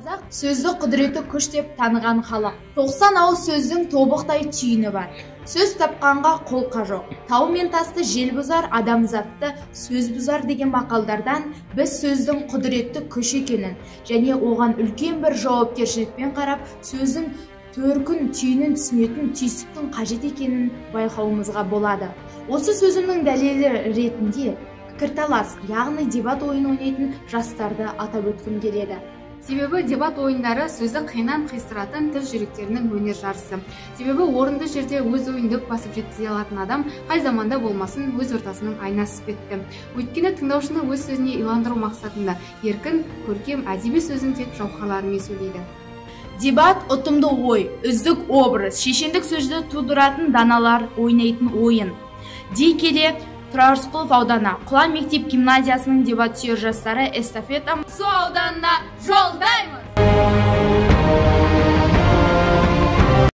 Қазақ сөзді құдіреті күш деп таныған халық. 90 ауыз сөздің тобықтай түйіні бар. Сөз тапқанға қолқа жоқ. Тау мен тасты жел бұзар, адамзатты сөз бұзар деген мақалдардан біз сөздің құдіретті күш екенін және оған үлкен бір жауапкершілікпен қарап, сөздің төркін түйінін түсінетін түйсіктің қажет екенін байқауымызға болады. Осы сөзімнің дәлелі ретінде пікірталас, яғни дебат ойын ойнайтын жастарды атап өткім келеді. Себебі дебат ойындары сөзді қиыннан қиыстыратын тіл жүректерінің өнер жарысы. Себебі орынды жерде өз ойын дөп басып жеткізе алатын адам қай заманда болмасын өз ортасының айнасы іспетті. Өйткені тыңдаушыны өз сөзіне иландыру мақсатында еркін, көркем, әдеби сөздің тек жауһарларымен сөйлейді. Дебат ұтымды ой, үздік образ, шешендік сөзді тудыратын даналар ойнайтын ойын. Дей келе, Тұрар Рысқұлов ауданы Құла мектеп гимназиясының дебат сүйер жастары эстафета Су ауданына